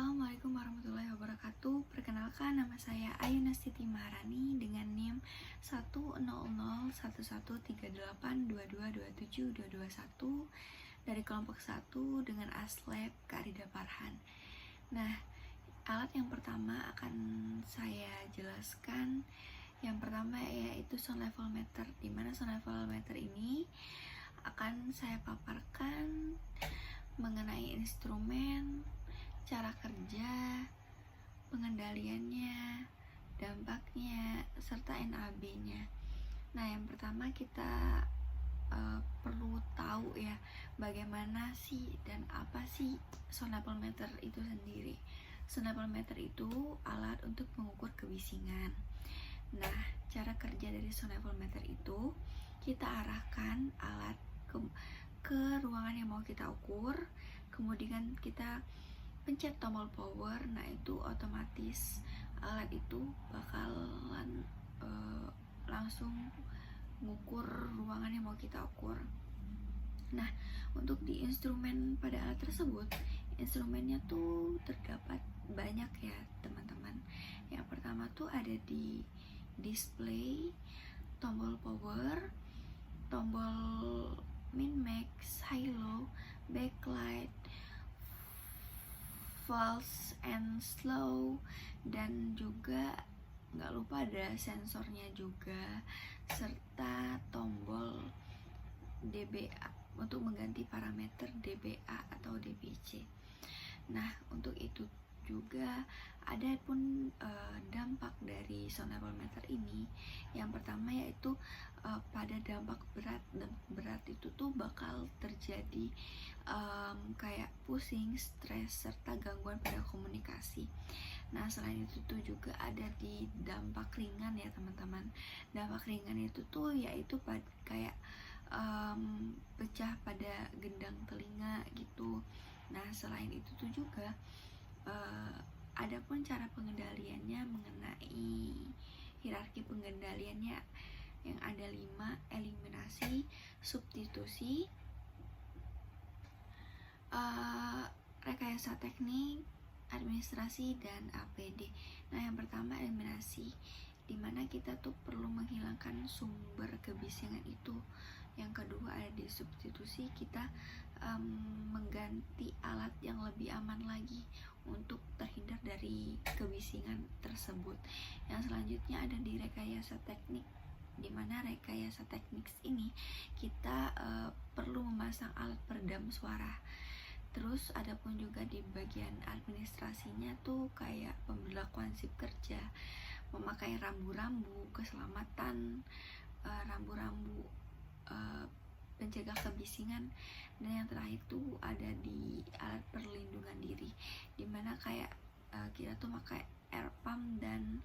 Assalamualaikum warahmatullahi wabarakatuh. Perkenalkan, nama saya Ayuna Siti Maharani dengan NIM 100113822272221 dari kelompok 1 dengan Aslab Karida Farhan. Nah, alat yang pertama akan saya jelaskan. Yang pertama yaitu sound level meter, di mana sound level meter ini akan saya paparkan mengenai instrumen, cara kerja, pengendaliannya, dampaknya, serta NAB-nya. Nah, yang pertama kita perlu tahu ya, bagaimana sih dan apa sih sound level meter itu sendiri. Sound level meter itu alat untuk mengukur kebisingan. Nah, cara kerja dari sound level meter itu, kita arahkan alat ke ruangan yang mau kita ukur, kemudian kita pencet tombol power. Nah, itu otomatis alat itu bakalan langsung mengukur ruangan yang mau kita ukur. Nah, untuk di instrumen pada alat tersebut, instrumennya tuh terdapat banyak ya teman-teman. Yang pertama tuh ada di display, tombol power, tombol min max, high low, backlight, false and slow, dan juga nggak lupa ada sensornya juga, serta tombol dBA untuk mengganti parameter dBA atau dBc. Nah, untuk itu juga ada pun dampak dari sound level meter ini. Yang pertama yaitu pada dampak berat. Dampak berat itu tuh bakal terjadi kayak pusing, stres, serta gangguan pada komunikasi. Nah, selain itu tuh juga ada di dampak ringan ya teman-teman. Dampak ringan itu tuh yaitu kayak pecah pada gendang telinga gitu. Nah, selain itu tuh juga ada pun cara pengendaliannya mengenai hierarki pengendaliannya yang ada 5: eliminasi, substitusi, rekayasa teknik, administrasi, dan APD. Nah, yang pertama eliminasi, dimana kita tuh perlu menghilangkan sumber kebisingan itu. Yang kedua ada di substitusi, kita mengganti alat yang lebih aman lagi untuk terhindar dari kebisingan tersebut. Yang selanjutnya ada di rekayasa teknik, dimana rekayasa teknik ini kita perlu memasang alat peredam suara. Terus ada pun juga di bagian administrasinya tuh kayak pemberlakuan sip kerja, memakai rambu-rambu keselamatan, rambu-rambu pencegah kebisingan, dan yang terakhir tuh ada di alat perlindungan diri, dimana kayak kita tuh pakai air pump dan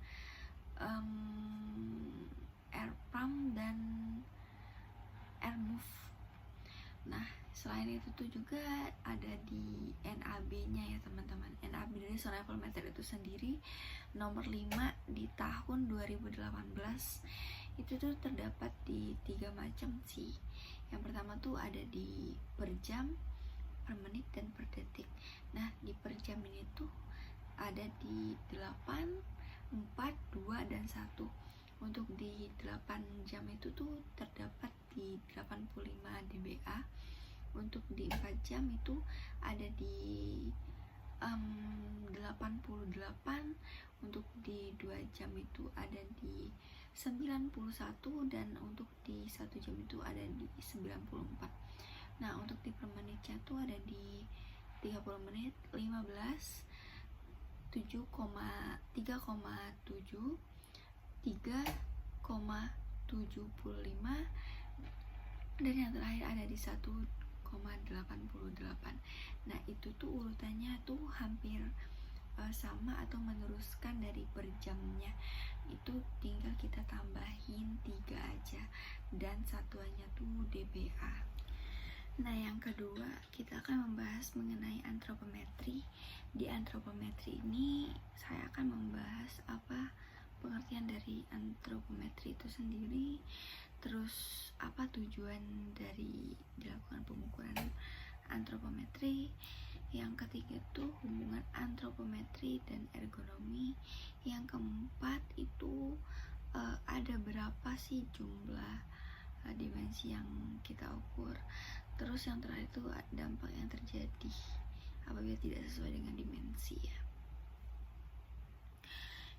air move. Nah, selain itu tuh juga ada di NAB-nya ya teman-teman. NAB dari sound level meter itu sendiri nomor 5 di tahun 2018 itu tuh terdapat di 3 macam sih. Yang pertama tuh ada di per jam, per menit, dan per detik. Nah, di per jam ini tuh ada di 8, 4, 2, dan 1. Untuk di 8 jam itu tuh terdapat di 85 dBA. Untuk di 4 jam itu ada di 88. Untuk di 2 jam itu ada di 91, dan untuk di 1 jam itu ada di 94. Nah, untuk di per menitnya tuh ada di 30 menit, 15, 3,7, 3,75, dan yang terakhir ada di 1,88. Nah, itu tuh urutannya tuh hampir sama atau meneruskan dari per jamnya. Itu tinggal kita tambahin 3 aja, dan satuannya tuh dBA. Nah, yang kedua kita akan membahas mengenai antropometri. Di antropometri ini saya akan membahas apa pengertian dari antropometri itu sendiri, terus apa tujuan dari dilakukan pengukuran antropometri, Yang ketiga itu hubungan antropometri dan ergonomi. Yang keempat itu ada berapa sih jumlah dimensi yang kita ukur. Terus yang terakhir itu dampak yang terjadi apabila tidak sesuai dengan dimensi ya.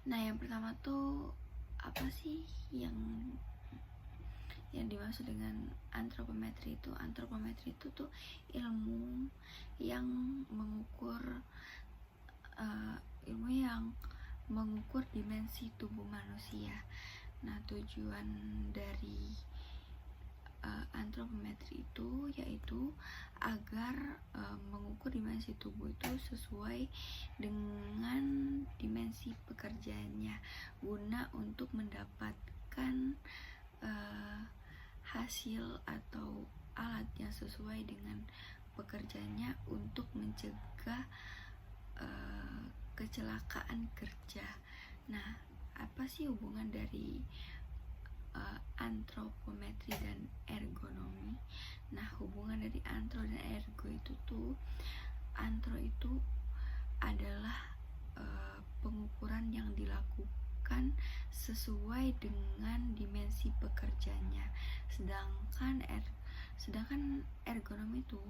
Nah, yang pertama tuh apa sih yang dimaksud dengan antropometri itu? Antropometri itu tuh ilmu yang mengukur dimensi tubuh manusia. Nah, tujuan dari antropometri itu yaitu agar mengukur dimensi tubuh itu sesuai dengan dimensi pekerjaannya, guna untuk mendapatkan hasil atau alat yang sesuai dengan pekerjaannya untuk mencegah kecelakaan kerja. Nah, apa sih hubungan dari antropometri dan ergonomi? Nah, hubungan dari antro dan ergo itu tuh, antro itu adalah pengukuran yang dilakukan sesuai dengan dimensi pekerjanya, sedangkan ergonomi itu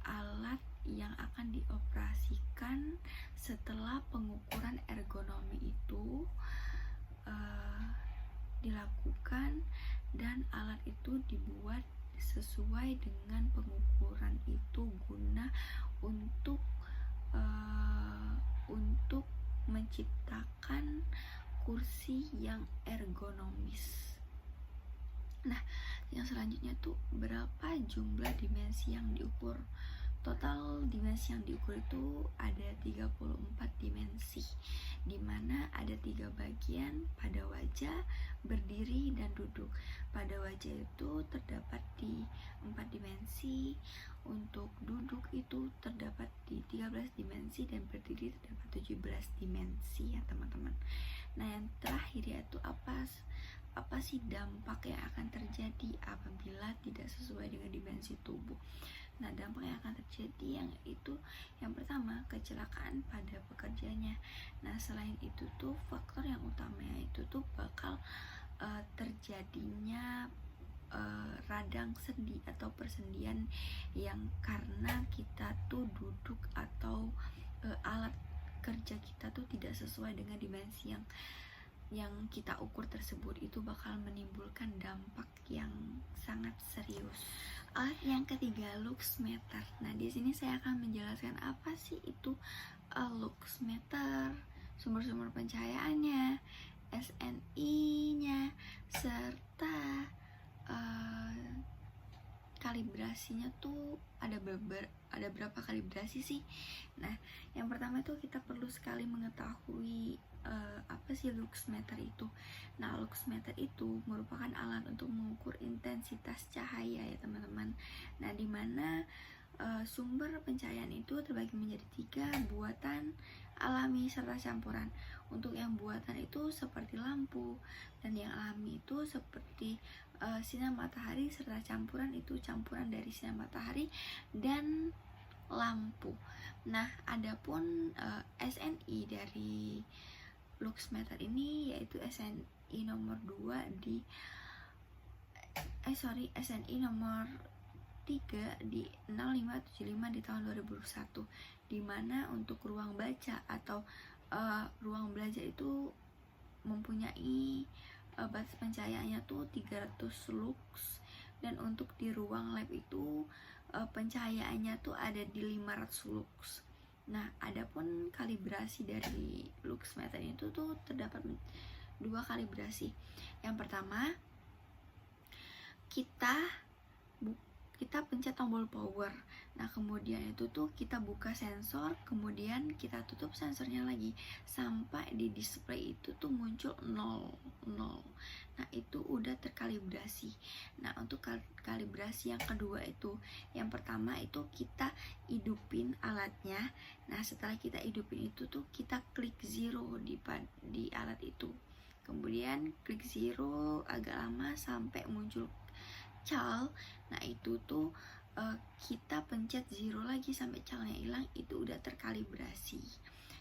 alat yang akan dioperasikan setelah pengukuran ergonomi itu dilakukan, dan alat itu dibuat sesuai dengan pengukuran itu guna untuk menciptakan kursi yang ergonomis. Nah, yang selanjutnya tuh berapa jumlah dimensi yang diukur. Total dimensi yang diukur itu ada 34 dimensi, dimana ada 3 bagian: pada wajah, berdiri, dan duduk. Pada wajah itu terdapat di 4 dimensi, untuk duduk itu terdapat di 13 dimensi, dan berdiri terdapat 17 dimensi ya teman-teman. Nah, yang terakhir yaitu apa sih dampak yang akan terjadi apabila tidak sesuai dengan dimensi tubuh. Nah, dampak yang akan terjadi yang pertama, kecelakaan pada pekerjanya. Nah, selain itu tuh faktor yang utamanya itu tuh bakal terjadinya radang sendi atau persendian, yang karena kita tuh duduk atau alat kerja kita tuh tidak sesuai dengan dimensi yang kita ukur tersebut, itu bakal menimbulkan dampak yang sangat serius. Yang ketiga, luxmeter. Nah, di sini saya akan menjelaskan apa sih itu luxmeter, sumber-sumber pencahayaannya, SNI-nya, serta kalibrasinya tuh ada berapa kalibrasi sih. Nah, yang pertama itu kita perlu sekali mengetahui apa sih luxmeter itu. Nah, luxmeter itu merupakan alat untuk mengukur intensitas cahaya ya teman-teman. Nah, dimana sumber pencahayaan itu terbagi menjadi 3: buatan, alami, serta campuran. Untuk yang buatan itu seperti lampu, dan yang alami itu seperti sinar matahari, serta campuran itu campuran dari sinar matahari dan lampu. Nah, adapun SNI dari luxmeter ini yaitu SNI nomor 2 SNI nomor 3 di 6575 di tahun 2001, dimana untuk ruang baca atau ruang belajar itu mempunyai batas pencahayaannya tuh 300 lux, dan untuk di ruang lab itu pencahayaannya tuh ada di 500 lux. Nah, adapun kalibrasi dari luxmeter itu tuh terdapat 2 kalibrasi. Yang pertama, kita pencet tombol power. Nah, kemudian itu tuh kita buka sensor, kemudian kita tutup sensornya lagi sampai di display itu tuh muncul 0. Nah, itu udah terkalibrasi. Nah, untuk kalibrasi yang kedua itu, yang pertama itu kita hidupin alatnya. Nah, setelah kita hidupin itu tuh kita klik 0 di alat itu. Kemudian klik 0 agak lama sampai muncul cal. Nah, itu tuh kita pencet 0 lagi sampai calnya hilang, itu udah terkalibrasi.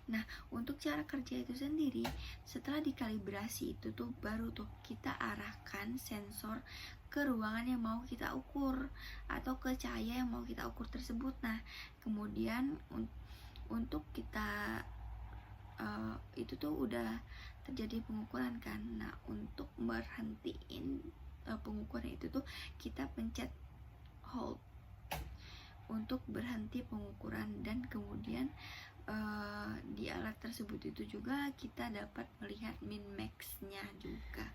Nah, untuk cara kerja itu sendiri, setelah dikalibrasi itu tuh baru tuh kita arahkan sensor ke ruangan yang mau kita ukur atau ke cahaya yang mau kita ukur tersebut. Nah, kemudian untuk kita itu tuh udah terjadi pengukuran kan. Nah, untuk berhentiin pengukuran itu tuh kita pencet hold untuk berhenti pengukuran, dan kemudian di alat tersebut itu juga kita dapat melihat min max nya juga.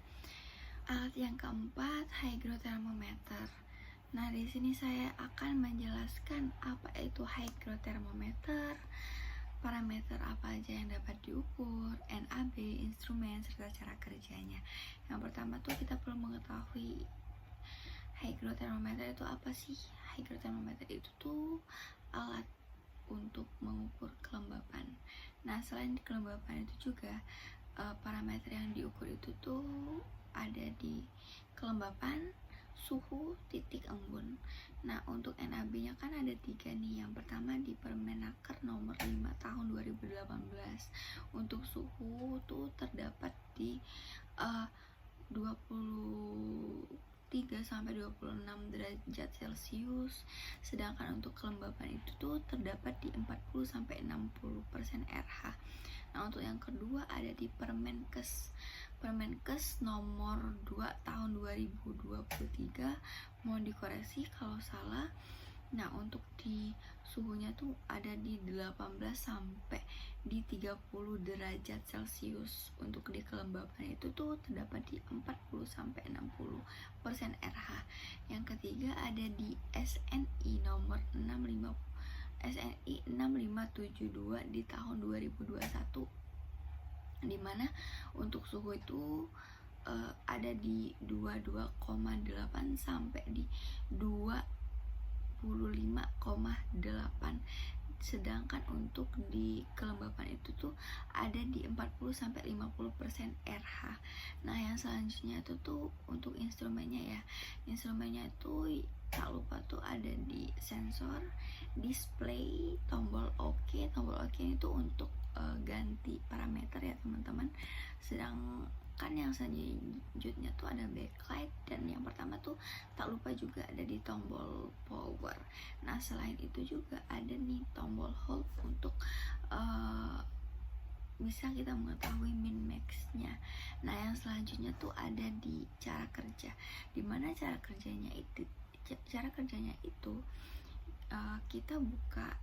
Alat yang keempat, hygrothermometer. Nah, di sini saya akan menjelaskan apa itu hygrothermometer, parameter apa aja yang dapat diukur, NAB, instrumen, serta cara kerjanya. Yang pertama tuh kita perlu mengetahui hygrothermometer itu apa sih? Hygrothermometer itu tuh alat untuk mengukur kelembapan. Nah, selain kelembapan itu juga parameter yang diukur itu tuh ada di kelembapan, suhu, titik embun. Nah, untuk NAB-nya kan ada 3 nih. Yang pertama di Permenaker nomor 5 tahun 2018. Untuk suhu tuh terdapat di 23 sampai 26 derajat Celcius, sedangkan untuk kelembapan itu tuh terdapat di 40 sampai 60% RH. Nah, untuk yang kedua ada di Permenkes nomor 2 tahun 2023, mohon dikoreksi kalau salah. Nah, untuk di suhunya tuh ada di 18 sampai di 30 derajat Celcius. Untuk di kelembapan itu tuh terdapat di 40 sampai 60% RH. Yang ketiga ada di SNI nomor 6572 di tahun 2021, dimana untuk suhu itu ada di 22,8 sampai di 25,8, sedangkan untuk di kelembapan itu tuh ada di 40 sampai 50% RH. Nah, yang selanjutnya itu tuh untuk instrumennya ya. Instrumennya itu tak lupa tuh ada di sensor, display, tombol OK. Tombol OK itu untuk ganti parameter ya teman-teman. Sedangkan yang selanjutnya tuh ada backlight, dan yang pertama tuh tak lupa juga ada di tombol power. Nah, selain itu juga ada nih tombol hold untuk bisa kita mengetahui min max nya. Nah, yang selanjutnya tuh ada di cara kerja, dimana cara kerjanya itu kita buka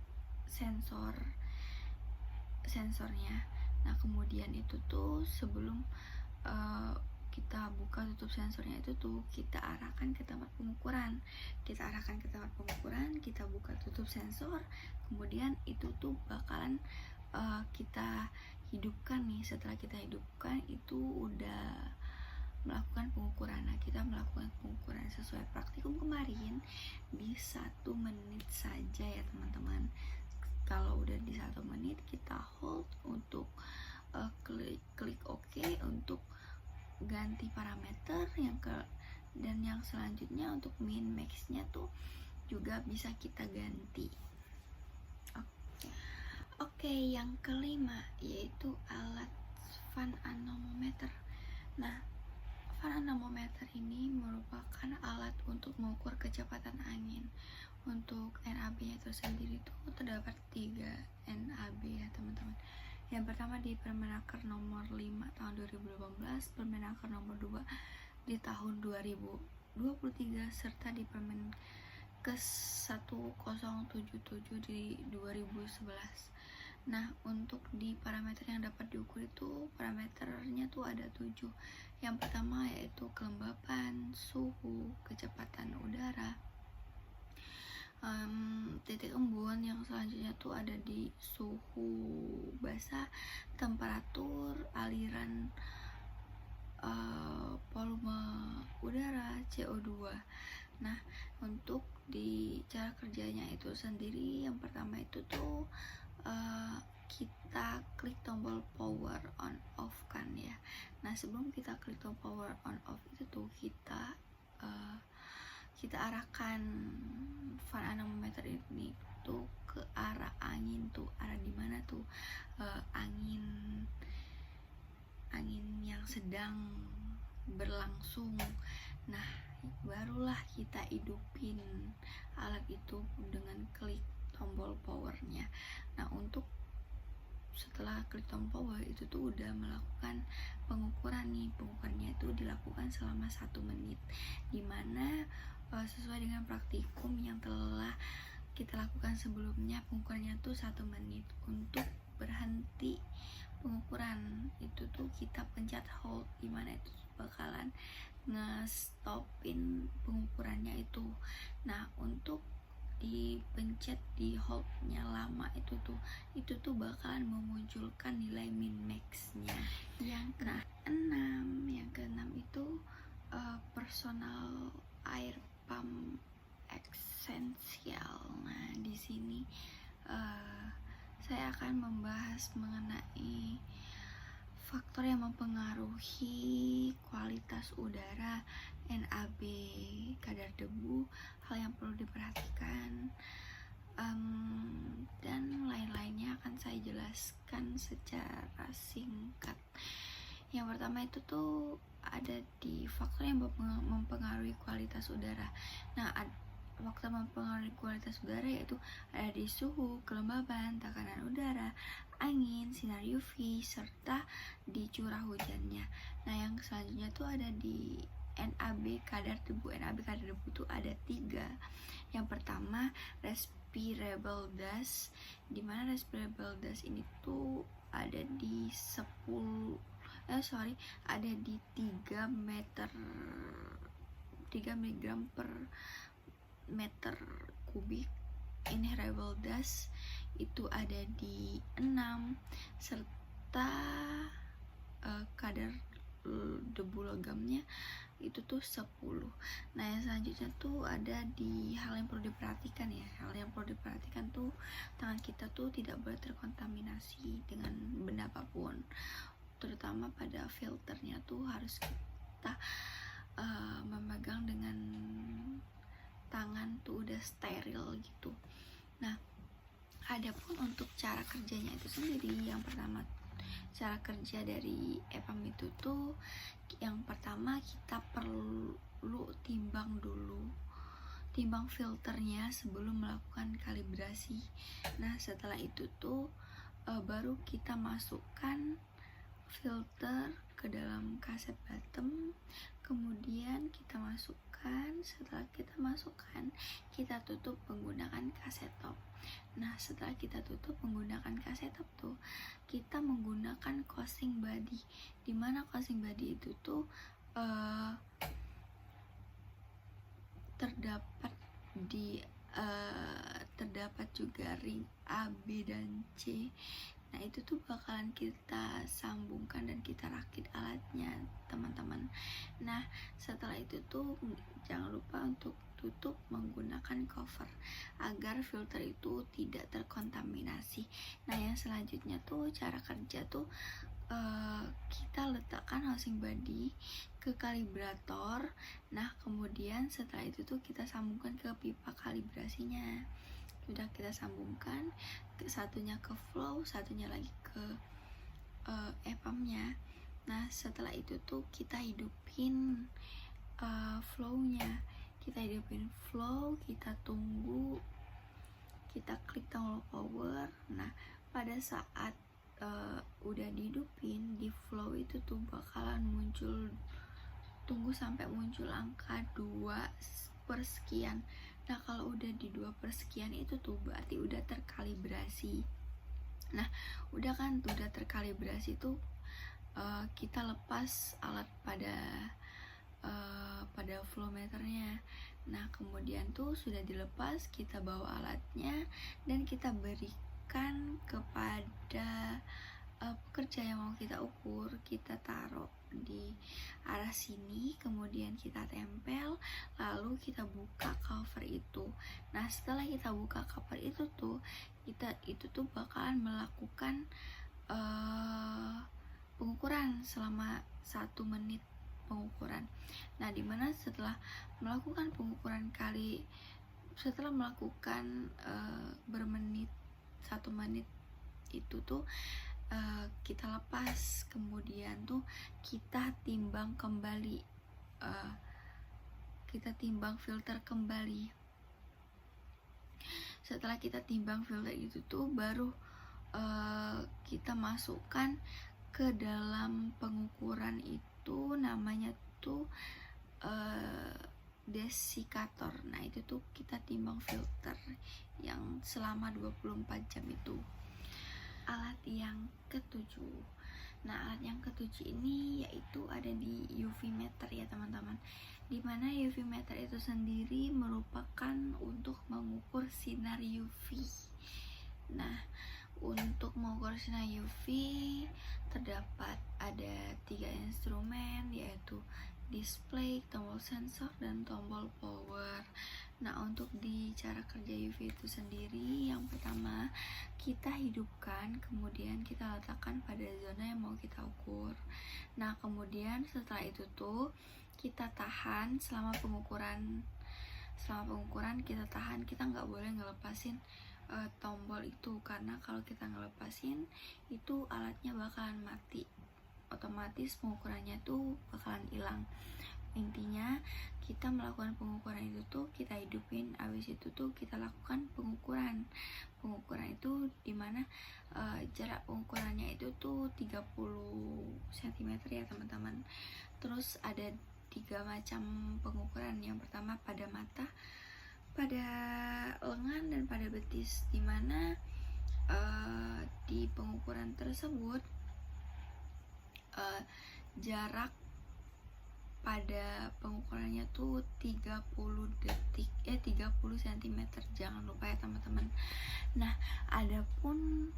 sensornya. Nah, kemudian itu tuh sebelum kita buka tutup sensornya itu tuh kita arahkan ke tempat pengukuran. Kita buka tutup sensor, kemudian itu tuh bakalan kita hidupkan nih. Setelah kita hidupkan itu udah melakukan pengukuran. Nah, kita melakukan pengukuran sesuai praktikum kemarin di 1 menit saja ya teman-teman. Kalau udah di 1 menit kita hold untuk klik OK untuk ganti parameter dan yang selanjutnya untuk min max nya tuh juga bisa kita ganti. Oke, yang kelima yaitu alat fan anemometer. Nah, fan anemometer ini merupakan alat untuk mengukur kecepatan angin. Untuk NAB nya itu sendiri itu terdapat 3 NAB ya teman-teman. Yang pertama di Permenaker nomor 5 tahun 2018, Permenaker nomor 2 di tahun 2023, serta di Permenkes 1077 di 2011. Nah, untuk di parameter yang dapat diukur itu parameternya tuh ada 7. Yang pertama yaitu kelembapan, suhu, kecepatan udara, titik embun. Yang selanjutnya tuh ada di suhu basah, temperatur, aliran volume udara, CO2. Nah, untuk di cara kerjanya itu sendiri, yang pertama itu tuh kita klik tombol power on off kan ya. Nah, sebelum kita klik tombol power on off itu tuh kita arahkan fan anemometer ini tuh ke arah angin tuh, arah dimana tuh angin yang sedang berlangsung. Nah, barulah kita hidupin alat itu dengan klik tombol powernya. Nah, untuk setelah klik tombol power itu tuh udah melakukan pengukuran nih. Pengukurannya itu dilakukan selama 1 menit, dimana sesuai dengan praktikum yang telah kita lakukan sebelumnya, pengukurannya tuh 1 menit. Untuk berhenti pengukuran itu tuh kita pencet hold, dimana itu bakalan ngestopin pengukurannya itu. Nah, untuk dipencet di holdnya lama itu tuh bakalan memunculkan nilai min max-nya. Yang keenam itu personal air pump esensial. Nah, di sini saya akan membahas mengenai faktor yang mempengaruhi kualitas udara, NAB, kadar debu, hal yang perlu diperhatikan, dan lain-lainnya akan saya jelaskan secara singkat. Yang pertama itu tuh ada di faktor yang mempengaruhi kualitas udara. Nah, faktor mempengaruhi kualitas udara yaitu ada di suhu, kelembaban, tekanan udara, angin, sinar UV, serta di curah hujannya. Nah, yang selanjutnya tuh ada di NAB kadar debu. NAB kadar debu tuh ada 3. Yang pertama respirable dust, dimana respirable dust ini tuh ada di 3 mg per meter kubik. Inhalable dust itu ada di 6, serta kadar debu logamnya itu tuh 10. Nah, yang selanjutnya tuh ada di hal yang perlu diperhatikan ya. Hal yang perlu diperhatikan tuh tangan kita tuh tidak boleh terkontaminasi dengan benda apapun, terutama pada filternya tuh harus kita memegang dengan tangan tuh udah steril gitu. Nah, adapun untuk cara kerjanya itu sendiri, yang pertama cara kerja dari EPAM itu tuh yang pertama kita perlu timbang filternya sebelum melakukan kalibrasi. Nah, setelah itu tuh baru kita masukkan filter ke dalam kaset bottom, kemudian setelah kita masukkan, kita tutup menggunakan kaset top. Nah, setelah kita tutup menggunakan kaset top tuh, kita menggunakan closing body, dimana closing body itu tuh terdapat juga ring A, B, dan C. Nah, itu tuh bakalan kita sambungkan dan kita rakit alatnya, teman-teman. Nah, setelah itu tuh jangan lupa untuk tutup menggunakan cover agar filter itu tidak terkontaminasi. Nah, yang selanjutnya tuh cara kerja tuh kita letakkan housing body ke kalibrator. Nah, kemudian setelah itu tuh kita sambungkan ke pipa kalibrasinya. Sudah kita sambungkan, satunya ke flow, satunya lagi ke EPAM-nya. Nah, setelah itu tuh kita hidupin flow-nya. Kita hidupin flow, kita tunggu, kita klik tombol power. Nah, pada saat udah dihidupin, di flow itu tuh bakalan muncul, tunggu sampai muncul angka 2/sekian. Nah, kalau udah di 2/sekian itu tuh berarti udah terkalibrasi. Nah, udah kan tuh udah terkalibrasi tuh kita lepas alat pada flow meternya. Nah, kemudian tuh sudah dilepas, kita bawa alatnya dan kita berikan kepada pekerja yang mau kita ukur. Kita taruh di arah sini, kemudian kita tempel, lalu kita buka cover itu. Nah, setelah kita buka cover itu tuh bakalan melakukan pengukuran selama 1 menit pengukuran. Nah, dimana setelah melakukan pengukuran kali setelah melakukan bermenit, 1 menit itu tuh kita lepas, kemudian tuh kita timbang kembali, kita timbang filter kembali. Setelah kita timbang filter itu tuh baru kita masukkan ke dalam pengukuran itu, namanya tuh desikator. Nah itu tuh kita timbang filter yang selama 24 jam itu. Alat yang ketujuh. Nah alat yang ketujuh ini yaitu ada di UV meter ya teman-teman, dimana UV meter itu sendiri merupakan untuk mengukur sinar UV. Nah untuk mengukur sinar UV terdapat ada 3 instrumen, yaitu display, tombol sensor, dan tombol power. Nah untuk di cara kerja UV itu sendiri, yang pertama kita hidupkan, kemudian kita letakkan pada zona yang mau kita ukur. Nah kemudian setelah itu tuh kita tahan selama pengukuran. Selama pengukuran kita tahan, kita nggak boleh ngelepasin tombol itu, karena kalau kita ngelepasin itu alatnya bakalan mati, otomatis pengukurannya tuh bakalan hilang. Intinya kita melakukan pengukuran itu tuh kita hidupin, habis itu tuh kita lakukan pengukuran itu dimana jarak pengukurannya itu tuh 30 cm ya teman-teman. Terus ada 3 macam pengukuran. Yang pertama pada mata, pada lengan, dan pada betis, dimana di pengukuran tersebut jarak pada pengukurannya tuh 30 cm, jangan lupa ya teman-teman. Nah adapun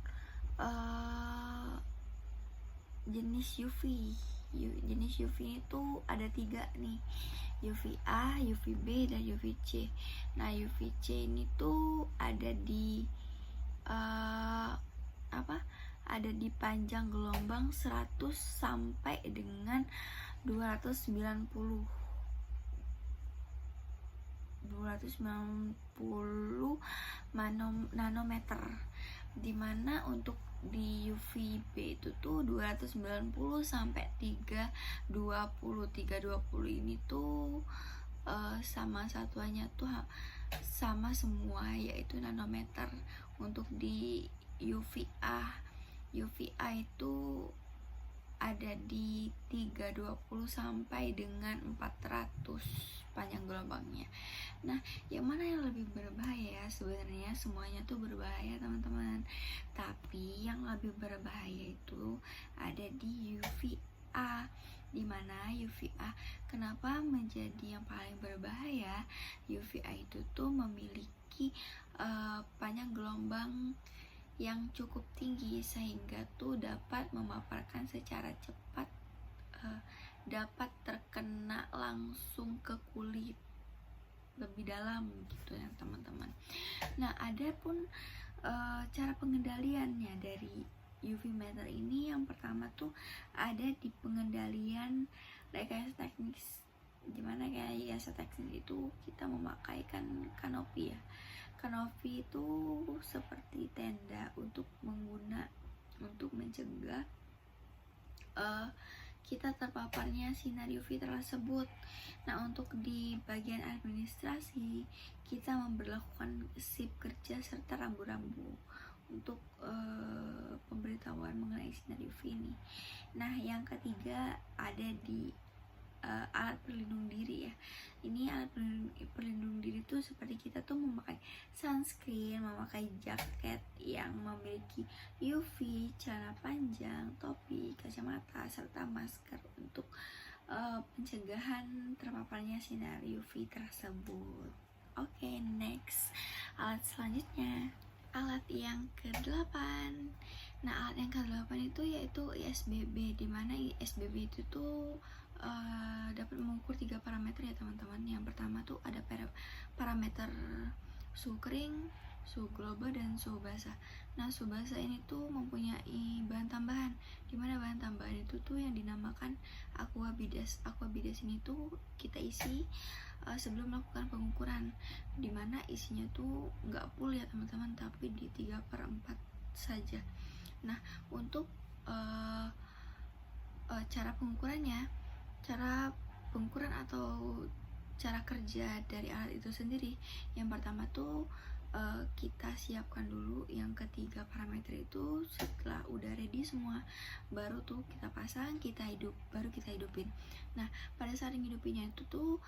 jenis UV itu ada 3 nih, UVA, UVB, dan UVC. Nah UVC ini tuh ada di ada di panjang gelombang 100 sampai dengan 290 nanometer, dimana untuk di UVB itu tuh 290 sampai 320 ini tuh sama satuannya tuh sama semua, yaitu nanometer. Untuk di UVA itu ada di 320 sampai dengan 400 panjang gelombangnya. Nah yang mana yang lebih berbahaya? Sebenarnya semuanya tuh berbahaya teman-teman, tapi yang lebih berbahaya itu ada di UVA. Dimana UVA kenapa menjadi yang paling berbahaya? UVA itu tuh memiliki panjang gelombang yang cukup tinggi, sehingga tuh dapat memaparkan secara cepat, dapat terkena langsung ke kulit lebih dalam gitu ya teman-teman. Nah adapun cara pengendaliannya dari UV meter ini, yang pertama tuh ada di pengendalian rekayasa teknis. Gimana kayak rekayasa teknis itu kita memakai kanopi ya. Kanopi itu seperti tenda untuk mencegah kita terpaparnya sinar UV tersebut. Nah untuk di bagian administrasi kita memberlakukan sip kerja serta rambu-rambu untuk pemberitahuan mengenai sinar UV ini. Nah yang ketiga ada di alat pelindung diri ya. Ini alat pelindung diri tuh seperti kita tuh memakai sunscreen, memakai jaket yang memiliki UV, celana panjang, topi, kacamata, serta masker untuk pencegahan terpaparnya sinar UV tersebut. Oke, next alat selanjutnya, alat yang ke-8. Nah alat yang ke-8 itu yaitu ISBB, dimana ISBB itu tuh dapat mengukur 3 parameter ya teman-teman. Yang pertama tuh ada parameter suhu kering, suhu global, dan suhu basah. Nah suhu basah ini tuh mempunyai bahan tambahan, dimana bahan tambahan itu tuh yang dinamakan aquabides. Aquabides ini tuh kita isi sebelum melakukan pengukuran, dimana isinya tuh nggak full ya teman-teman, tapi di 3/4 saja. Nah, untuk cara pengukuran atau cara kerja dari alat itu sendiri, yang pertama tuh kita siapkan dulu yang ketiga parameter itu. Setelah udah ready semua, baru tuh kita pasang, baru kita hidupin. Nah, pada saat ngidupinnya itu tuh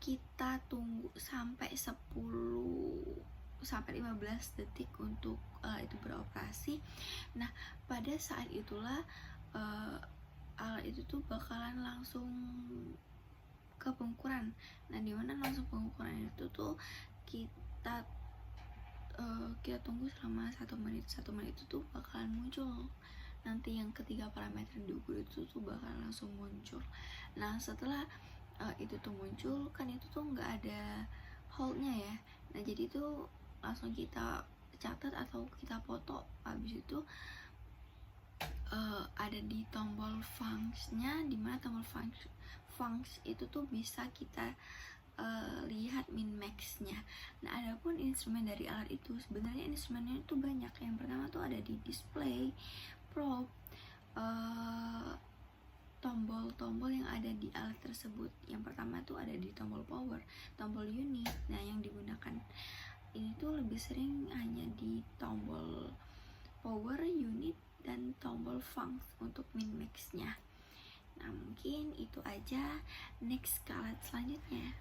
kita tunggu sampai 10-15 detik untuk itu beroperasi. Nah, pada saat itulah alat itu tuh bakalan langsung ke pengukuran. Nah, dimana langsung pengukuran itu tuh kita tunggu selama 1 menit. 1 menit itu tuh bakalan muncul nanti yang ketiga parameter diukur itu tuh bakalan langsung muncul. Nah, setelah itu tuh muncul, kan itu tuh nggak ada holdnya ya. Nah, jadi itu langsung kita catat atau kita foto. Habis itu ada di tombol function-nya, dimana tombol function itu tuh bisa kita lihat min max-nya. Nah, adapun instrumen dari alat itu, sebenarnya instrumennya itu banyak. Yang pertama tuh ada di display, probe, tombol-tombol yang ada di alat tersebut. Yang pertama tuh ada di tombol power, tombol unit. Nah, yang digunakan ini tuh lebih sering hanya di tombol power, unit, dan tombol function untuk min max-nya. Nah, mungkin itu aja. Next ke alat selanjutnya,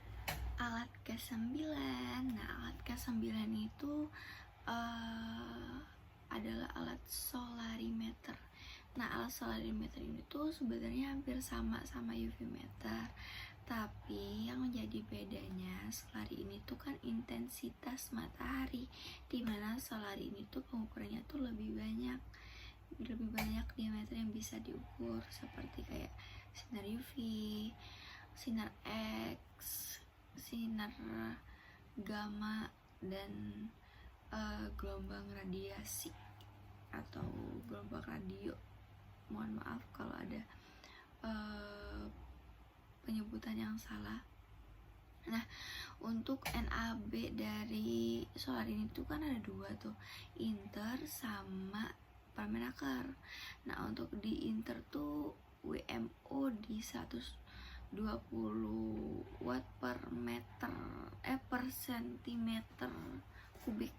alat ke-9. Nah, alat ke-9 itu adalah alat solarimeter. Nah, alat solarimeter ini tuh sebenarnya hampir sama UV meter, tapi yang menjadi bedanya, solari ini tuh kan intensitas matahari, dimana solari ini tuh pengukurannya tuh lebih banyak diameter yang bisa diukur, seperti kayak sinar UV, sinar X, sinar gamma, dan gelombang radiasi atau gelombang radio. Mohon maaf kalau ada penyebutan yang salah. Nah, untuk NAB dari solar ini tuh kan ada dua tuh, inter sama Permenaker. Nah, untuk di inter tuh WMO di 120 watt per sentimeter kubik.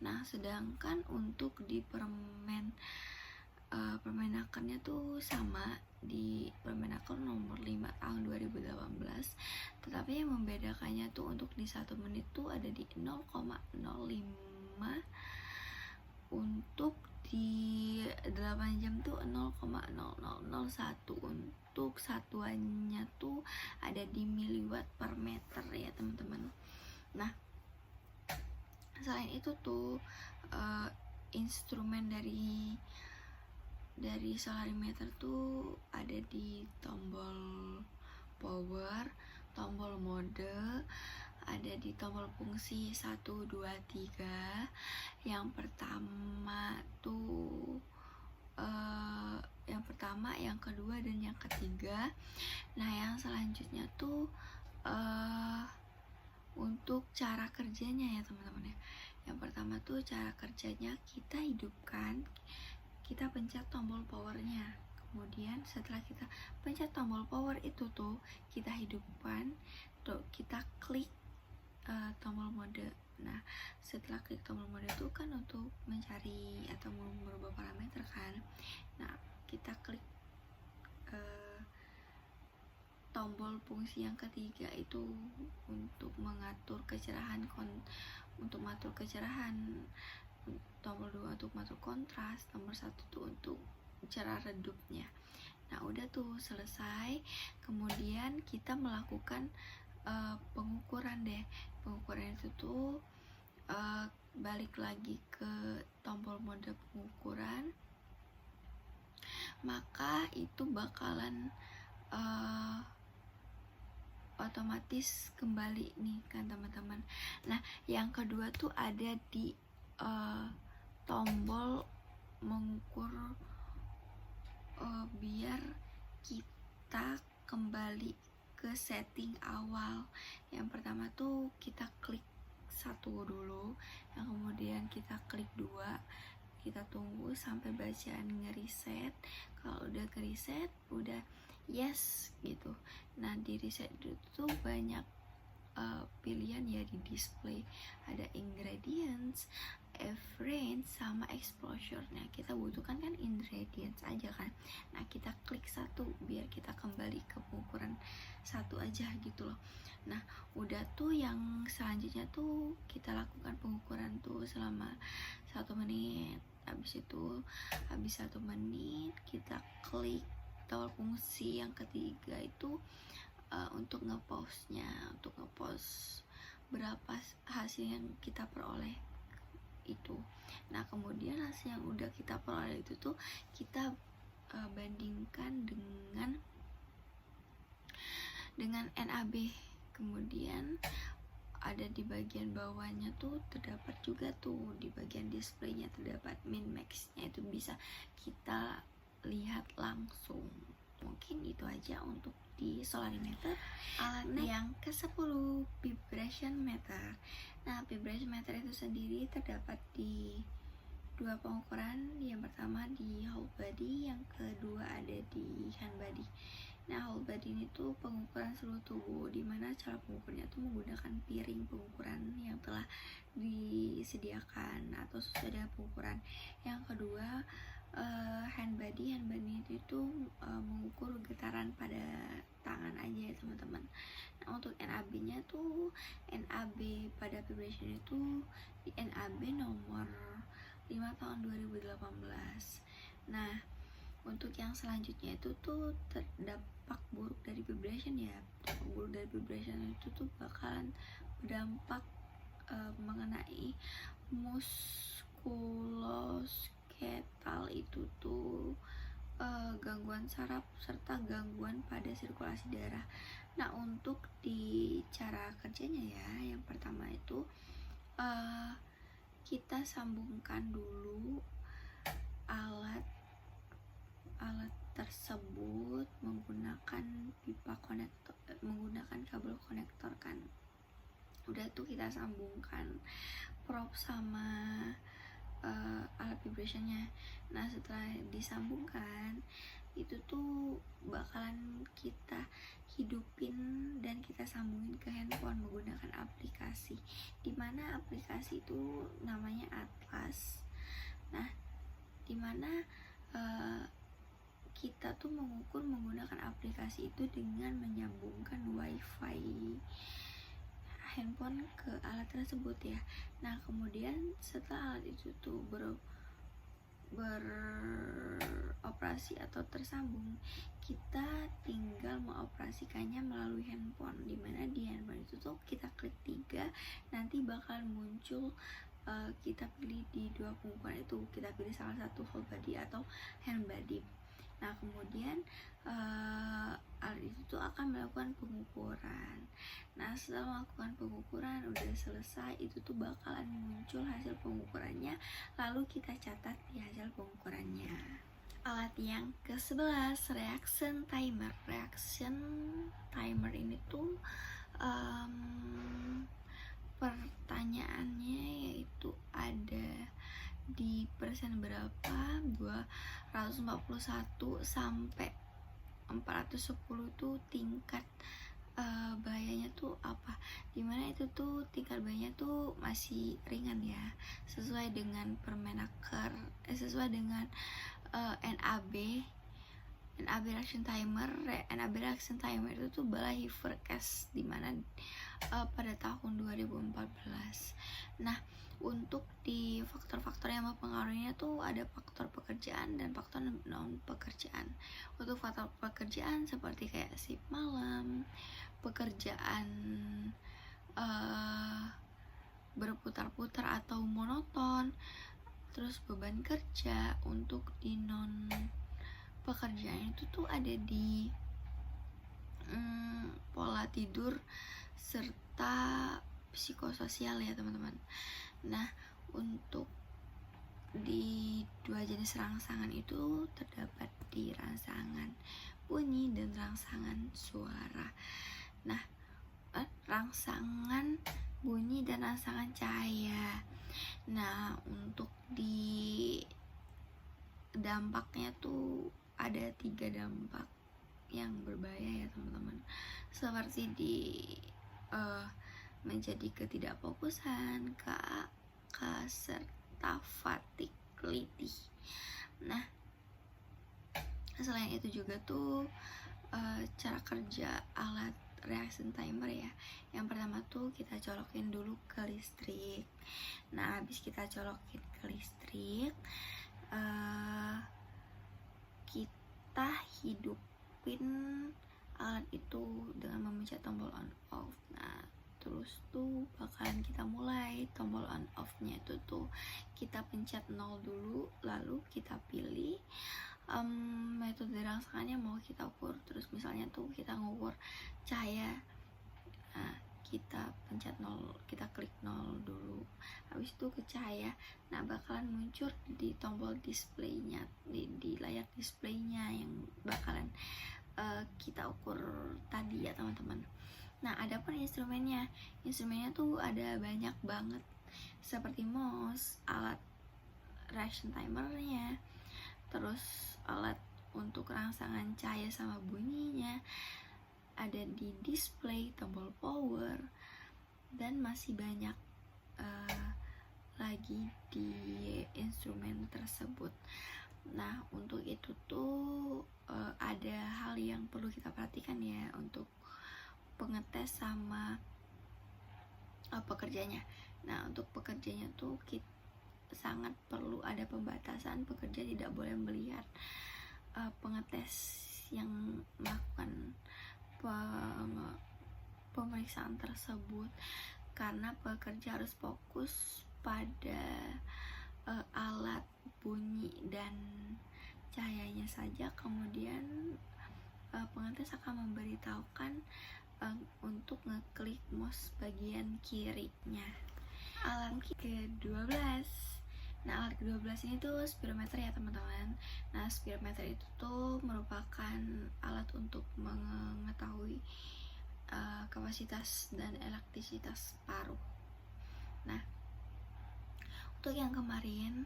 Nah, sedangkan untuk di Permenakernya tuh sama di Permenaker nomor 5 tahun 2018, tetapi yang membedakannya tuh untuk di 1 menit tuh ada di 0,05, untuk di 8 jam tuh 0,0001. Untuk satuannya tuh ada di miliwatt per meter ya teman-teman. Nah, selain itu tuh instrumen dari solarimeter tuh ada di tombol power, tombol mode, ada di tombol fungsi 1, 2, 3. Yang pertama, yang kedua, dan yang ketiga. Nah, yang selanjutnya tuh untuk cara kerjanya ya teman-teman ya. Yang pertama tuh cara kerjanya, kita hidupkan, kita pencet tombol powernya. Kemudian setelah kita pencet tombol power itu tuh kita hidupkan, tuh kita klik tombol mode. Nah, setelah klik tombol mode itu kan untuk mencari atau merubah parameter kan. Nah, kita klik tombol fungsi yang ketiga itu untuk mengatur kecerahan, tombol 2 untuk mengatur kontras, nomor 1 tuh untuk cerah redupnya. Nah, udah tuh selesai. Kemudian kita melakukan pengukuran deh. Pengukuran itu tuh balik lagi ke tombol mode pengukuran, maka itu bakalan otomatis kembali nih kan teman-teman. Nah, yang kedua tuh ada di tombol mengukur biar kita kembali ke setting awal. Yang pertama tuh kita klik 1 dulu, yang kemudian kita klik 2, kita tunggu sampai bacaan ngereset. Kalau udah reset, udah yes gitu. Nah di reset itu tuh banyak pilihan ya di display, ada ingredients, efferents, sama exposure. Nah kita butuhkan kan ingredients aja kan. Nah kita klik 1 biar kita kembali ke pengukuran 1 aja gitu loh. Nah udah tuh yang selanjutnya tuh kita lakukan pengukuran tuh selama 1 menit. Habis 1 menit kita klik tombol fungsi yang ketiga itu untuk ngepost berapa hasil yang kita peroleh itu. Nah kemudian hasil yang udah kita peroleh itu tuh kita bandingkan dengan NAB. Kemudian ada di bagian bawahnya tuh terdapat juga tuh di bagian displaynya terdapat min maxnya, itu bisa kita lihat langsung. Mungkin itu aja untuk di solarimeter. Alat yang ke-10, vibration meter. Nah vibration meter itu sendiri terdapat di 2 pengukuran. Yang pertama di whole body, yang kedua ada di hand body. Nah whole body ini tuh pengukuran seluruh tubuh, dimana cara pengukurnya tuh menggunakan piring pengukuran yang telah disediakan atau sesuai dengan pengukuran. Yang kedua hand body itu mengukur getaran pada tangan aja ya teman-teman. Nah untuk NAB nya tuh, NAB pada vibration itu di NAB nomor 5 tahun 2018. Nah untuk yang selanjutnya itu tuh terdampak buruk dari vibration ya. Dampak buruk dari vibration itu tuh bakalan berdampak mengenai muskuloskeletal, itu tuh gangguan saraf serta gangguan pada sirkulasi darah. Nah untuk di cara kerjanya ya, yang pertama itu kita sambungkan dulu alat tersebut menggunakan kabel konektor kan. Udah tuh kita sambungkan probe sama alat vibrationnya. Nah setelah disambungkan itu tuh bakalan kita hidupin dan kita sambungin ke handphone menggunakan aplikasi, dimana aplikasi itu namanya Atlas. Nah dimana kita tuh mengukur menggunakan aplikasi itu dengan menyambungkan wifi handphone ke alat tersebut ya. Nah kemudian setelah alat itu tuh beroperasi atau tersambung, kita tinggal mengoperasikannya melalui handphone, dimana di handphone itu tuh kita klik 3, nanti bakal muncul kita pilih di 2 pengukuran itu, kita pilih salah satu whole body atau hand body. Nah kemudian alat itu tuh akan melakukan pengukuran. Nah setelah melakukan pengukuran udah selesai, itu tuh bakalan muncul hasil pengukurannya, lalu kita catat di hasil pengukurannya. Alat yang ke-11, reaction timer. Reaction timer ini tuh pertanyaannya yaitu ada di persen berapa 241 sampai 410 tuh tingkat bahayanya tuh apa, dimana itu tuh tingkat bahayanya tuh masih ringan ya, sesuai dengan Permenaker, sesuai dengan NAB reaction timer. NAB reaction timer itu tuh Balai Forecast, dimana pada tahun 2014. Nah untuk di faktor-faktor yang mempengaruhinya tuh ada faktor pekerjaan dan faktor non pekerjaan. Untuk faktor pekerjaan seperti kayak shift malam, pekerjaan berputar-putar atau monoton, terus beban kerja. Untuk di non pekerjaan itu tuh ada di pola tidur serta psikososial ya teman-teman. Nah untuk di 2 jenis rangsangan itu terdapat di rangsangan bunyi dan rangsangan suara. Nah, rangsangan bunyi dan rangsangan cahaya. Nah, untuk di dampaknya tuh ada 3 dampak yang berbahaya ya teman-teman, seperti menjadi ketidakfokusan, serta fatigue letih. Nah, selain itu juga tuh cara kerja alat reaction timer ya. Yang pertama tuh kita colokin dulu ke listrik. Nah, habis kita colokin ke listrik, kita hidupin alat itu dengan memencet tombol on off. Nah, terus tuh bakalan kita mulai tombol on off nya itu tuh kita pencet 0 dulu, lalu kita pilih metode rangsangannya mau kita ukur. Terus misalnya tuh kita ngukur cahaya, nah kita pencet 0, kita klik 0 dulu, habis itu ke cahaya. Nah, bakalan muncul di tombol displaynya, di layar displaynya yang bakalan kita ukur tadi ya teman-teman. Nah, ada pun instrumennya tuh ada banyak banget, seperti mouse, alat reaction timernya, terus alat untuk rangsangan cahaya sama bunyinya, ada di display, tombol power, dan masih banyak lagi di instrumen tersebut. Nah, untuk itu tuh ada hal yang perlu kita perhatikan ya untuk pengetes sama pekerjanya. Nah, untuk pekerjanya tuh kita sangat perlu ada pembatasan. Pekerja tidak boleh melihat pengetes yang melakukan pemeriksaan tersebut, karena pekerja harus fokus pada alat bunyi dan cahayanya saja. Kemudian pengetes akan memberitahukan untuk ngeklik mouse bagian kirinya. Alat ke-12. Nah, alat ke-12 ini tuh spirometer ya teman-teman. Nah, spirometer itu tuh merupakan alat untuk mengetahui kapasitas dan elektrisisitas paru. Nah, untuk yang kemarin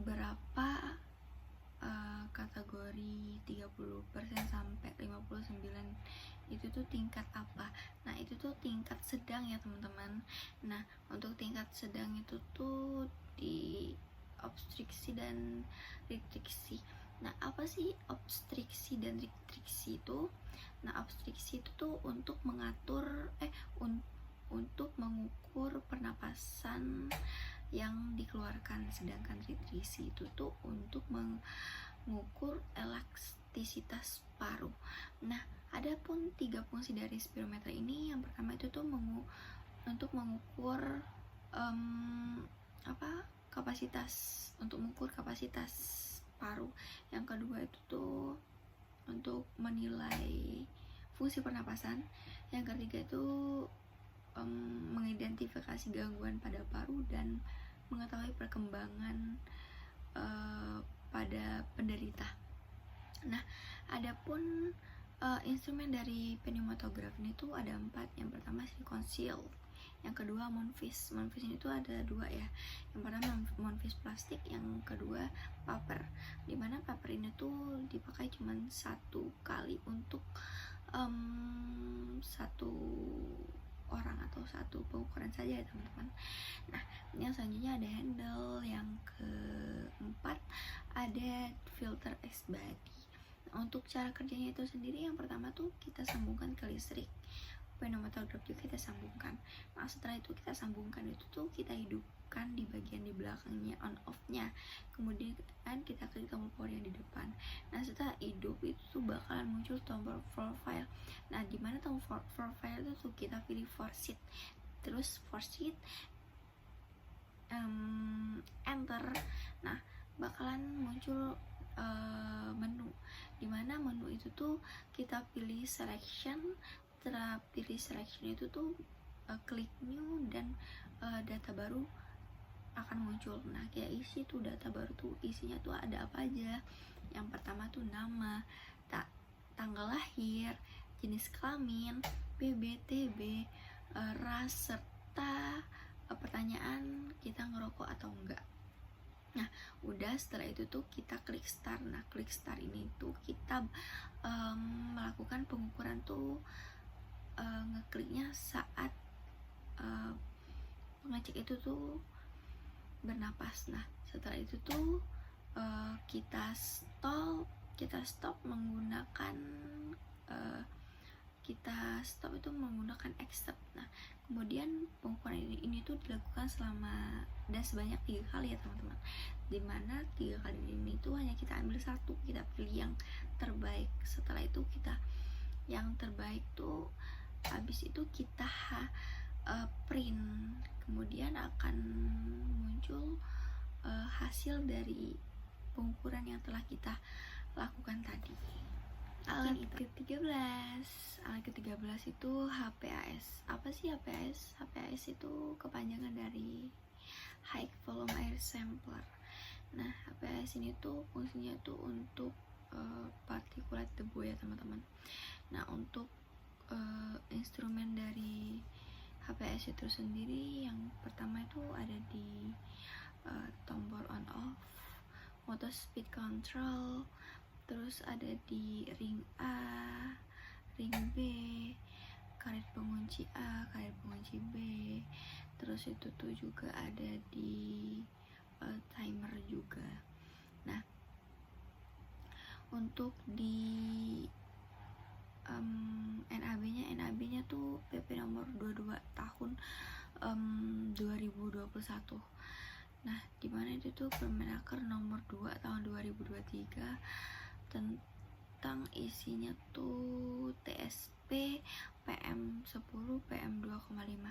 berapa kategori 30% sampai 59 itu tuh tingkat apa? Nah, itu tuh tingkat sedang ya teman-teman. Nah, untuk tingkat sedang itu tuh di obstruksi dan restriksi. Nah, apa sih obstruksi dan restriksi itu? Nah, obstruksi itu tuh untuk mengatur untuk mengukur pernapasan yang dikeluarkan, sedangkan restriksi itu tuh untuk mengukur elastisitas paru. Nah, ada pun 3 fungsi dari spirometer ini. Yang pertama itu tuh untuk mengukur kapasitas, untuk mengukur kapasitas paru. Yang kedua itu tuh untuk menilai fungsi pernapasan. Yang ketiga itu mengidentifikasi gangguan pada paru dan mengetahui perkembangan pada penderita. Nah, adapun instrumen dari pneumatograf ini tuh ada 4. Yang pertama silicone seal, yang kedua monfis. Monfis ini tuh ada 2 ya. Yang pertama monfis plastik, yang kedua paper. Dimana paper ini tuh dipakai cuma 1 kali untuk 1 orang atau 1 pengukuran saja ya teman-teman. Nah, yang selanjutnya ada handle. Yang keempat ada filter X-body. Nah, untuk cara kerjanya itu sendiri, yang pertama tuh kita sambungkan ke listrik. Pneumatograf juga kita sambungkan. Nah, setelah itu kita sambungkan itu tuh kita hidupkan di bagian di belakangnya, on off nya. Kemudian kita klik tombol power yang di depan. Nah, setelah hidup itu tuh bakalan muncul tombol profile. Nah, dimana tombol profile itu tuh kita pilih force it, terus force it enter. Nah, bakalan muncul menu, dimana menu itu tuh kita pilih selection. Setelah pilih selection itu tuh klik new dan data baru akan muncul. Nah, kayak isi tuh data baru tuh isinya tuh ada apa aja. Yang pertama tuh nama, tanggal lahir, jenis kelamin, BB, TB, ras, serta pertanyaan kita ngerokok atau enggak. Nah, udah setelah itu tuh kita klik start. Nah, klik start ini tuh kita melakukan pengukuran tuh ngekliknya saat pengecek itu tuh bernapas. Nah, setelah itu tuh kita stop menggunakan accept. Nah, kemudian pengukuran ini tuh dilakukan selama dan sebanyak 3 kali ya teman-teman, dimana 3 kali ini tuh hanya kita ambil satu, kita pilih yang terbaik. Setelah itu kita yang terbaik tuh habis itu kita print, kemudian akan muncul hasil dari pengukuran yang telah kita lakukan tadi. Alat ke-13 itu HPAS. Apa sih HPAS? HPAS itu kepanjangan dari High Volume Air Sampler. Nah, HPAS ini tuh fungsinya tuh untuk partikulat debu ya teman-teman. Nah, untuk instrumen dari HPAS itu sendiri, yang pertama itu ada di tombol on off, motor speed control, terus ada di ring A, ring B, karet pengunci A, karet pengunci B, terus itu tuh juga ada di timer juga. Nah, untuk di NAB-nya tuh PP nomor 22 tahun 2021. Nah, dimana itu tuh Permenaker nomor 2 tahun 2023 tentang isinya tuh TSP PM10 PM2,5.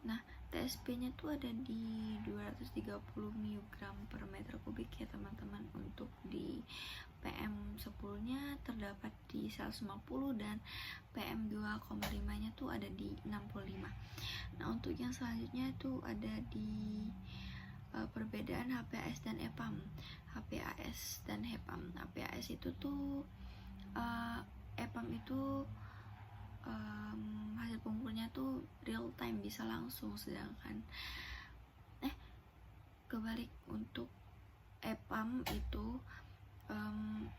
Nah, TSP-nya tuh ada di 230 mg per meter kubik ya teman-teman. Untuk di PM10-nya terdapat di 150 dan PM2,5-nya tuh ada di 65. Nah, untuk yang selanjutnya tuh ada di perbedaan HPAS dan EPAM. HPAS dan HEPAM. HPAS itu tuh EPAM itu hasil pengukurnya tuh real time, bisa langsung, sedangkan kebalik, untuk EPAM itu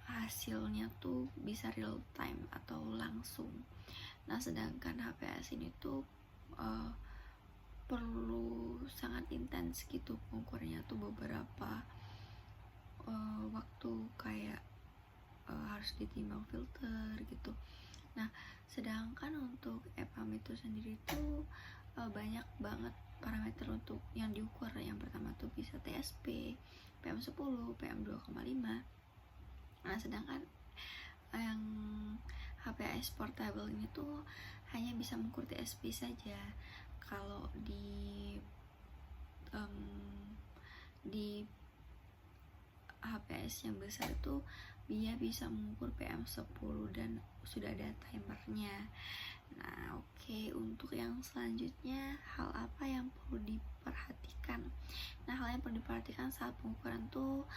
hasilnya tuh bisa real time atau langsung. Nah, sedangkan HPAS ini tuh perlu sangat intens gitu pengukurnya tuh, beberapa waktu, kayak harus ditimbang filter gitu. Nah, sedangkan untuk EPAM itu sendiri tuh banyak banget parameter untuk yang diukur. Yang pertama tuh bisa TSP, PM10, PM2,5. Nah, sedangkan yang HPAS portable ini tuh hanya bisa mengukur TSP saja. Kalau di HPAS yang besar itu dia bisa mengukur PM10 dan sudah ada timernya. Nah, oke. Untuk yang selanjutnya, hal apa yang perlu diperhatikan? Nah, hal yang perlu diperhatikan saat pengukuran tuh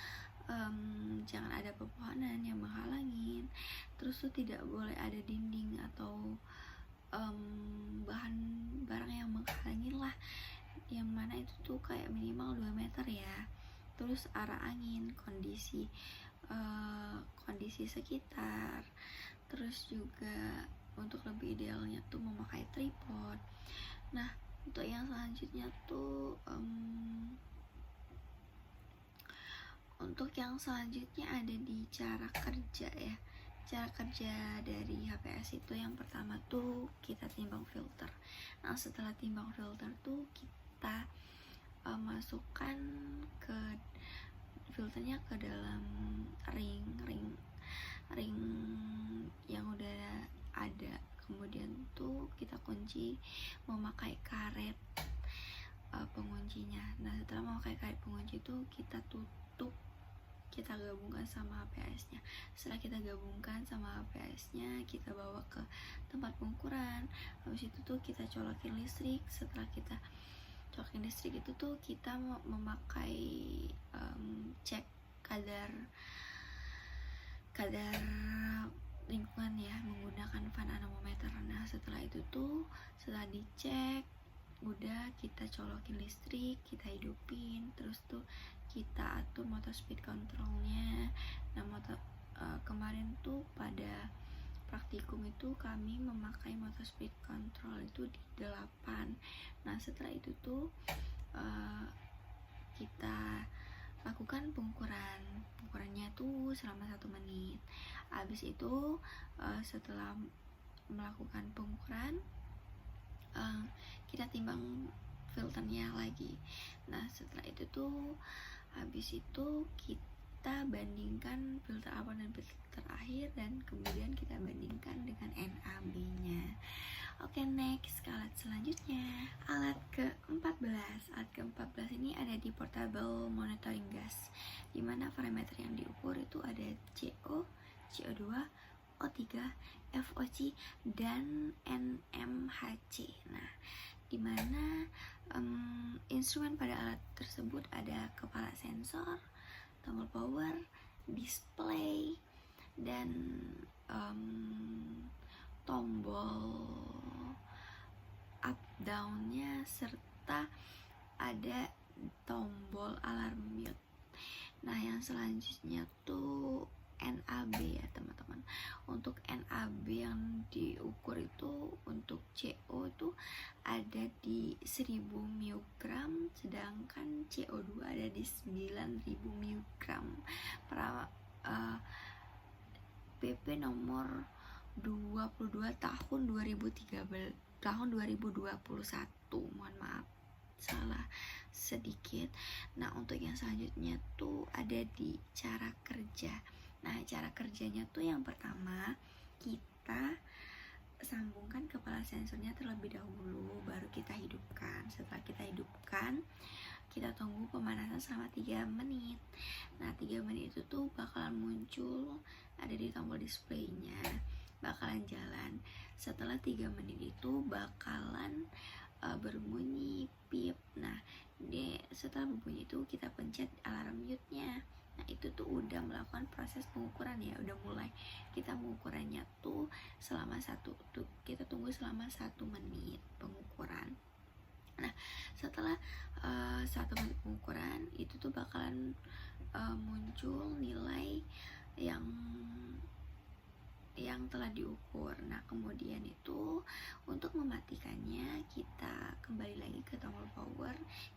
jangan ada pepohonan yang menghalangin, terus tuh tidak boleh ada dinding atau barang yang menghalangin lah, yang mana itu tuh kayak minimal 2 meter ya. Terus arah angin, kondisi sekitar, terus juga untuk lebih idealnya tuh memakai tripod. Nah, untuk yang selanjutnya tuh ada di cara kerja ya. Cara kerja dari HPAS itu yang pertama tuh kita timbang filter. Nah, setelah timbang filter tuh kita masukkan ke filternya ke dalam ring yang udah ada. Kemudian tuh kita kunci memakai karet penguncinya. Nah, setelah memakai karet pengunci itu kita tutup, kita gabungkan sama HPAS-nya. Setelah kita gabungkan sama HPAS-nya, kita bawa ke tempat pengukuran. Habis itu tuh kita colokin listrik. Setelah kita colokin listrik itu tuh kita memakai cek kadar kadar lingkungan ya, menggunakan fan anemometer. Nah setelah itu tuh, setelah dicek udah, kita colokin listrik, kita hidupin, terus tuh kita atur motor speed controlnya. Nah kemarin tuh pada praktikum itu kami memakai motor speed control itu di 8. Nah setelah itu tuh kita lakukan pengukurannya tuh selama 1 menit. Habis itu setelah melakukan pengukuran, kita timbang filternya lagi. Nah setelah itu tuh, habis itu kita bandingkan filter awal dan filter akhir, dan kemudian kita bandingkan dengan NAB nya. Oke, next ke alat selanjutnya, alat ke-14. Alat ke-14 ini ada di portable monitoring gas, dimana parameter yang diukur itu ada CO, CO2, O3, FOC, dan NMHC. Nah, dimana instrumen pada alat tersebut ada kepala sensor, tombol power, display, dan tombol up down-nya, serta ada tombol alarm mute. Nah yang selanjutnya tuh NAB ya teman-teman. Untuk NAB yang diukur itu untuk CO itu ada di 1000 mg, sedangkan CO2 ada di 9000 mg. PP nomor 22 tahun 2021. Mohon maaf salah sedikit. Nah untuk yang selanjutnya tuh ada di cara kerja. Nah cara kerjanya tuh yang pertama, kita sambungkan kepala sensornya terlebih dahulu, baru kita hidupkan. Setelah kita hidupkan, kita tunggu pemanasan selama 3 menit. Nah 3 menit itu tuh bakalan muncul ada di tombol displaynya, bakalan jalan. Setelah 3 menit itu bakalan berbunyi pip. Nah setelah berbunyi itu kita pencet alarm mute-nya. Nah itu tuh udah melakukan proses pengukuran ya, udah mulai. Kita mengukurannya tuh selama kita tunggu selama 1 menit pengukuran. Nah setelah 1 menit pengukuran itu tuh bakalan muncul nilai yang telah diukur. Nah kemudian itu untuk mematikannya, kita kembali lagi ke tombol power,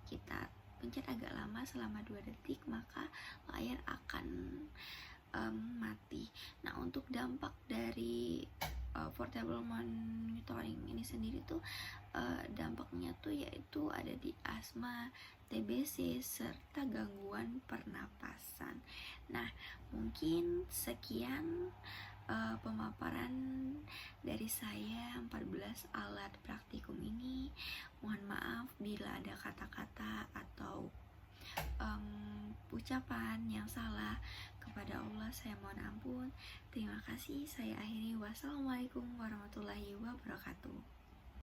kita pencet agak lama selama 2 detik, maka layar akan mati. Nah untuk dampak dari portable monitoring ini sendiri tuh dampaknya tuh yaitu ada di asma, TBC, serta gangguan pernapasan. Nah mungkin sekian pemaparan dari saya 14 alat praktikum ini. Mohon maaf bila ada kata-kata atau ucapan yang salah. Kepada Allah saya mohon ampun. Terima kasih. Saya akhiri. Wassalamualaikum warahmatullahi wabarakatuh.